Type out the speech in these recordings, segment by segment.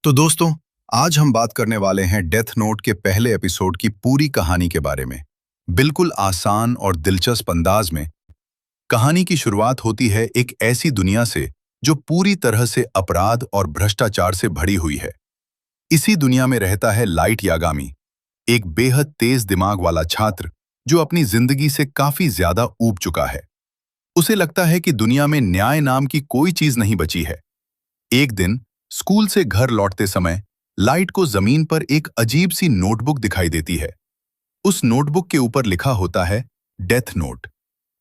तो दोस्तों, आज हम बात करने वाले हैं डेथ नोट के पहले एपिसोड की पूरी कहानी के बारे में। बिल्कुल आसान और दिलचस्प अंदाज में कहानी की शुरुआत होती है एक ऐसी दुनिया से जो पूरी तरह से अपराध और भ्रष्टाचार से भरी हुई है। इसी दुनिया में रहता है लाइट यागामी, एक बेहद तेज दिमाग वाला छात्र जो अपनी जिंदगी से काफी ज्यादा ऊब चुका है। उसे लगता है कि दुनिया में न्याय नाम की कोई चीज नहीं बची है। एक दिन स्कूल से घर लौटते समय लाइट को जमीन पर एक अजीब सी नोटबुक दिखाई देती है। उस नोटबुक के ऊपर लिखा होता है डेथ नोट।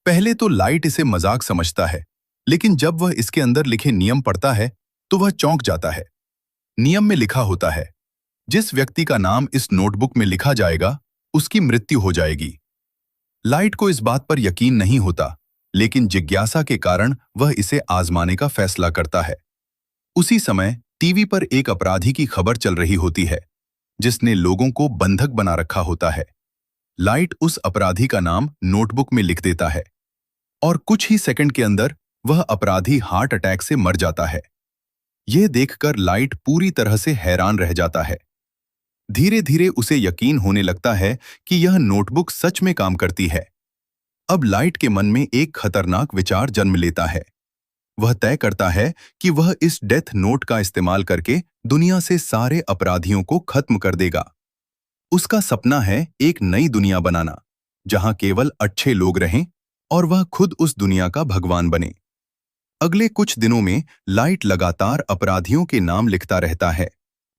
पहले तो लाइट इसे मजाक समझता है, लेकिन जब वह इसके अंदर लिखे नियम पढ़ता है तो वह चौंक जाता है। नियम में लिखा होता है, जिस व्यक्ति का नाम इस नोटबुक में लिखा जाएगा उसकी मृत्यु हो जाएगी। लाइट को इस बात पर यकीन नहीं होता, लेकिन जिज्ञासा के कारण वह इसे आजमाने का फैसला करता है। उसी समय टीवी पर एक अपराधी की खबर चल रही होती है, जिसने लोगों को बंधक बना रखा होता है। लाइट उस अपराधी का नाम नोटबुक में लिख देता है और कुछ ही सेकंड के अंदर वह अपराधी हार्ट अटैक से मर जाता है। यह देखकर लाइट पूरी तरह से हैरान रह जाता है। धीरे धीरे उसे यकीन होने लगता है कि यह नोटबुक सच में काम करती है। अब लाइट के मन में एक खतरनाक विचार जन्म लेता है। वह तय करता है कि वह इस डेथ नोट का इस्तेमाल करके दुनिया से सारे अपराधियों को खत्म कर देगा। उसका सपना है एक नई दुनिया बनाना, जहां केवल अच्छे लोग रहें और वह खुद उस दुनिया का भगवान बने। अगले कुछ दिनों में लाइट लगातार अपराधियों के नाम लिखता रहता है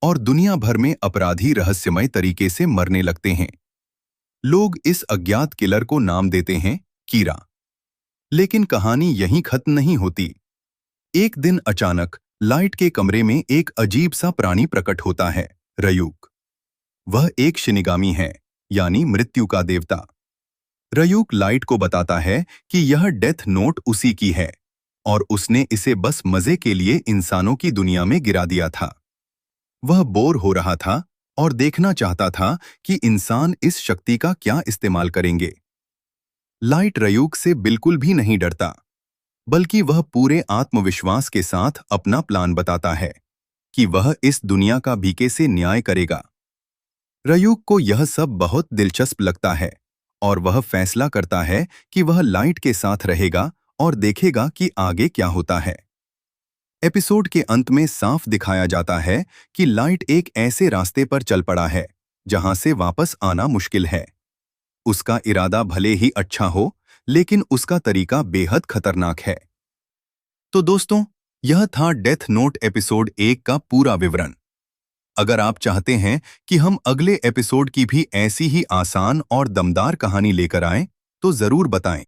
और दुनिया भर में अपराधी रहस्यमय तरीके से मरने लगते हैं। लोग इस अज्ञात किलर को नाम देते हैं कीरा। लेकिन कहानी यहीं खत्म नहीं होती। एक दिन अचानक लाइट के कमरे में एक अजीब सा प्राणी प्रकट होता है, रयूक। वह एक शिनिगामी है, यानी मृत्यु का देवता। रयूक लाइट को बताता है कि यह डेथ नोट उसी की है और उसने इसे बस मजे के लिए इंसानों की दुनिया में गिरा दिया था। वह बोर हो रहा था और देखना चाहता था कि इंसान इस शक्ति का क्या इस्तेमाल करेंगे। लाइट रयूक से बिल्कुल भी नहीं डरता, बल्कि वह पूरे आत्मविश्वास के साथ अपना प्लान बताता है कि वह इस दुनिया का भीखे से न्याय करेगा। रयूक को यह सब बहुत दिलचस्प लगता है और वह फैसला करता है कि वह लाइट के साथ रहेगा और देखेगा कि आगे क्या होता है। एपिसोड के अंत में साफ दिखाया जाता है कि लाइट एक ऐसे रास्ते पर चल पड़ा है जहां से वापस आना मुश्किल है। उसका इरादा भले ही अच्छा हो, लेकिन उसका तरीका बेहद खतरनाक है। तो दोस्तों, यह था डेथ नोट एपिसोड 1 का पूरा विवरण। अगर आप चाहते हैं कि हम अगले एपिसोड की भी ऐसी ही आसान और दमदार कहानी लेकर आएं, तो जरूर बताएं।